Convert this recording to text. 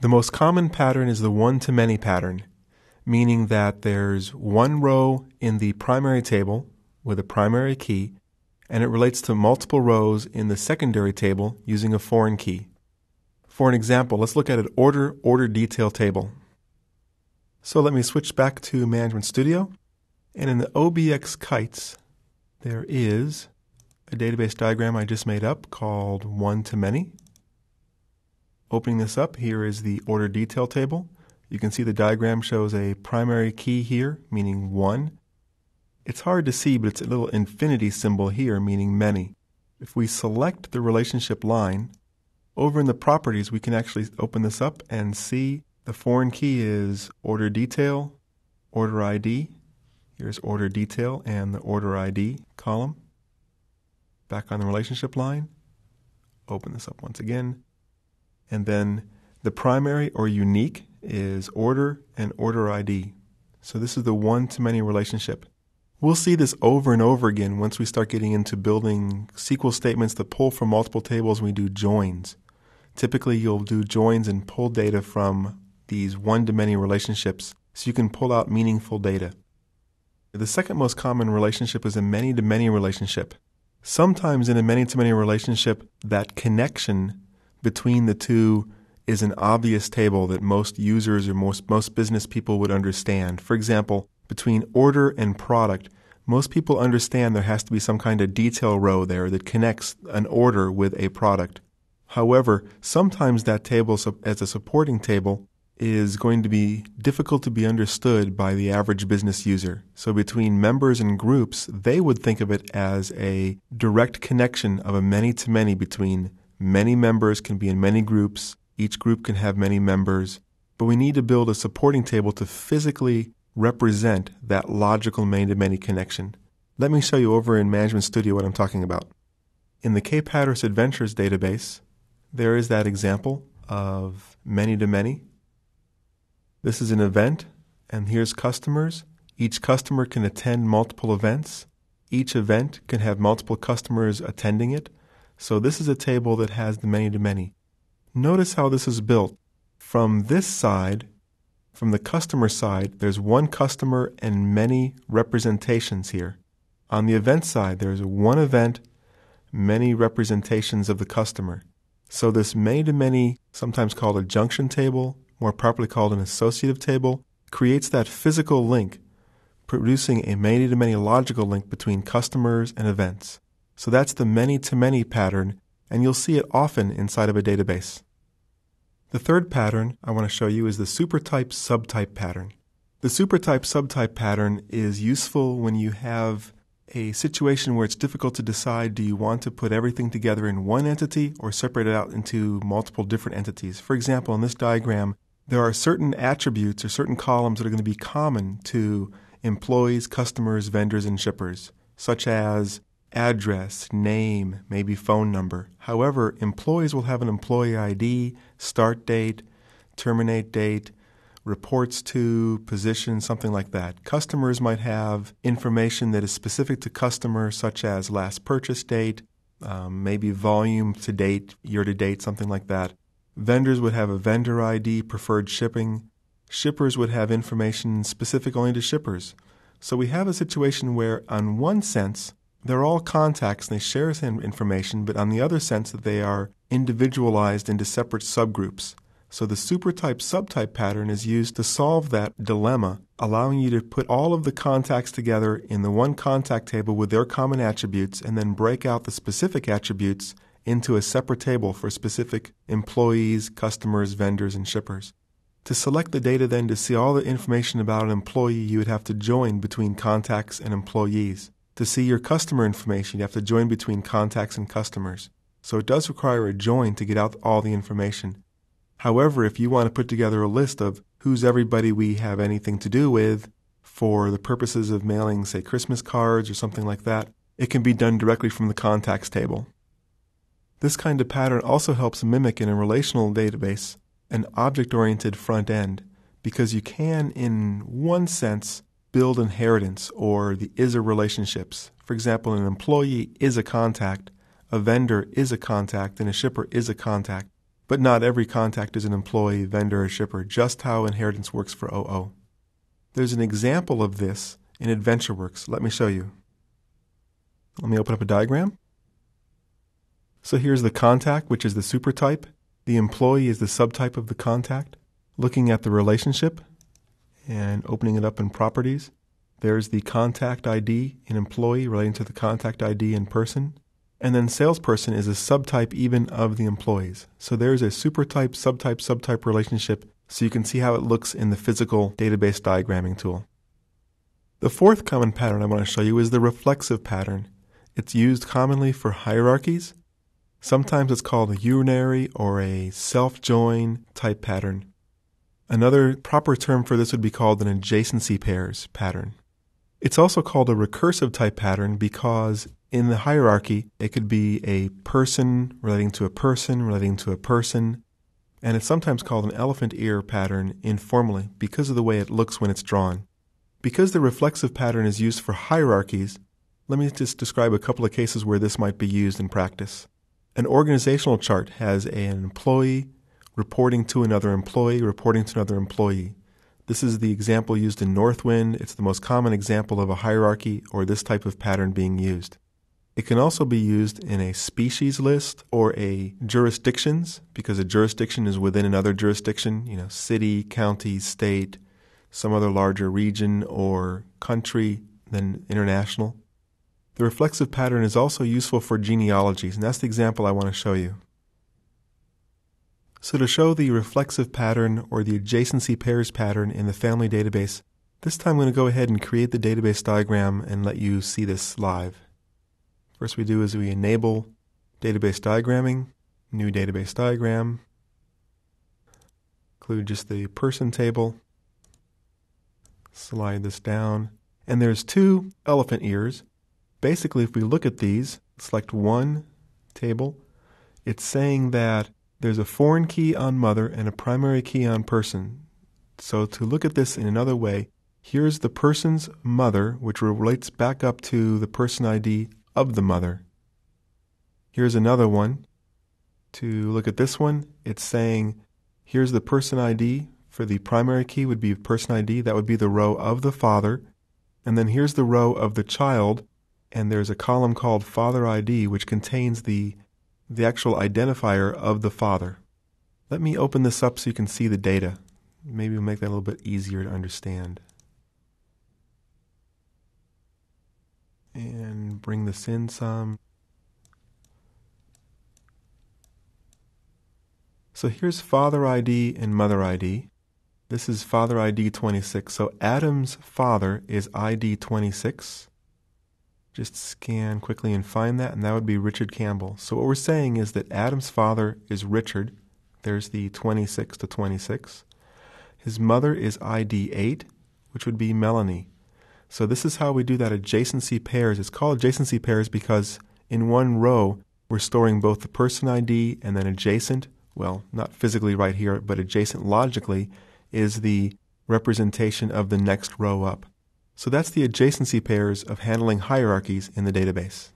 The most common pattern is the one-to-many pattern, meaning that there's one row in the primary table with a primary key, and it relates to multiple rows in the secondary table using a foreign key. For an example, let's look at an order detail table. So let me switch back to Management Studio, and in the OBX Kites, there is a database diagram I just made up called one-to-many. Opening this up, here is the order detail table. You can see the diagram shows a primary key here, meaning 1. It's hard to see, but it's a little infinity symbol here, meaning many. If we select the relationship line, over in the properties, we can actually open this up and see the foreign key is order detail, order ID. Here's order detail and the order ID column. Back on the relationship line, open this up once again. And then the primary or unique is order and order ID. So this is the one-to-many relationship. We'll see this over and over again once we start getting into building SQL statements that pull from multiple tables when we do joins. Typically, you'll do joins and pull data from these one-to-many relationships so you can pull out meaningful data. The second most common relationship is a many-to-many relationship. Sometimes in a many-to-many relationship, that connection between the two is an obvious table that most users or most business people would understand. For example, between order and product, most people understand there has to be some kind of detail row there that connects an order with a product. However, sometimes that table as a supporting table is going to be difficult to be understood by the average business user. So between members and groups, they would think of it as a direct connection of a many-to-many between many members can be in many groups. Each group can have many members. But we need to build a supporting table to physically represent that logical many-to-many connection. Let me show you over in Management Studio what I'm talking about. In the K-Patterns Adventures database, there is that example of many-to-many. This is an event, and here's customers. Each customer can attend multiple events. Each event can have multiple customers attending it. So this is a table that has the many-to-many. Notice how this is built. From this side, from the customer side, there's one customer and many representations here. On the event side, there's one event, many representations of the customer. So this many-to-many, sometimes called a junction table, more properly called an associative table, creates that physical link, producing a many-to-many logical link between customers and events. So that's the many-to-many pattern, and you'll see it often inside of a database. The third pattern I want to show you is the supertype-subtype pattern. The supertype-subtype pattern is useful when you have a situation where it's difficult to decide, do you want to put everything together in one entity or separate it out into multiple different entities. For example, in this diagram, there are certain attributes or certain columns that are going to be common to employees, customers, vendors, and shippers, such as address, name, maybe phone number. However, employees will have an employee ID, start date, terminate date, reports to, position, something like that. Customers might have information that is specific to customers, such as last purchase date, maybe volume to date, year to date, something like that. Vendors would have a vendor ID, preferred shipping. Shippers would have information specific only to shippers. So we have a situation where, on one sense, they're all contacts and they share the same information, but on the other sense that they are individualized into separate subgroups. So the supertype-subtype pattern is used to solve that dilemma, allowing you to put all of the contacts together in the one contact table with their common attributes and then break out the specific attributes into a separate table for specific employees, customers, vendors, and shippers. To select the data then to see all the information about an employee, you would have to join between contacts and employees. To see your customer information, you have to join between contacts and customers. So it does require a join to get out all the information. However, if you want to put together a list of who's everybody we have anything to do with for the purposes of mailing, say, Christmas cards or something like that, it can be done directly from the contacts table. This kind of pattern also helps mimic in a relational database an object-oriented front end, because you can, in one sense, build inheritance or the is-a relationships. For example, an employee is a contact, a vendor is a contact, and a shipper is a contact. But not every contact is an employee, vendor, or shipper, just how inheritance works for OO. There's an example of this in AdventureWorks. Let me show you. Let me open up a diagram. So here's the contact, which is the supertype. The employee is the subtype of the contact. Looking at the relationship and opening it up in properties, there's the contact ID in employee relating to the contact ID in person. And then salesperson is a subtype even of the employees. So there's a supertype, subtype relationship, so you can see how it looks in the physical database diagramming tool. The fourth common pattern I want to show you is the reflexive pattern. It's used commonly for hierarchies. Sometimes it's called a unary or a self-join type pattern. Another proper term for this would be called an adjacency pairs pattern. It's also called a recursive type pattern because in the hierarchy, it could be a person relating to a person relating to a person, and it's sometimes called an elephant ear pattern informally because of the way it looks when it's drawn. Because the reflexive pattern is used for hierarchies, let me just describe a couple of cases where this might be used in practice. An organizational chart has an employee reporting to another employee, reporting to another employee. This is the example used in Northwind. It's the most common example of a hierarchy or this type of pattern being used. It can also be used in a species list or a jurisdictions, because a jurisdiction is within another jurisdiction, city, county, state, some other larger region or country than international. The reflexive pattern is also useful for genealogies, and that's the example I want to show you. So to show the reflexive pattern or the adjacency pairs pattern in the family database, this time I'm going to go ahead and create the database diagram and let you see this live. First we do is we enable database diagramming, new database diagram, include just the person table, slide this down, and there's two elephant ears. Basically, if we look at these, select one table, it's saying that there's a foreign key on mother and a primary key on person. So to look at this in another way, here's the person's mother, which relates back up to the person ID of the mother. Here's another one. To look at this one, it's saying here's the person ID. For the primary key would be person ID. That would be the row of the father. And then here's the row of the child. And there's a column called Father ID, which contains the actual identifier of the father. Let me open this up so you can see the data. Maybe we'll make that a little bit easier to understand. And bring this in some. So here's Father ID and Mother ID. This is Father ID 26. So Adam's father is ID 26. Just scan quickly and find that, and that would be Richard Campbell. So what we're saying is that Adam's father is Richard. There's the 26 to 26. His mother is ID 8, which would be Melanie. So this is how we do that adjacency pairs. It's called adjacency pairs because in one row, we're storing both the person ID and then adjacent, well, not physically right here, but adjacent logically, is the representation of the next row up. So that's the adjacency pairs of handling hierarchies in the database.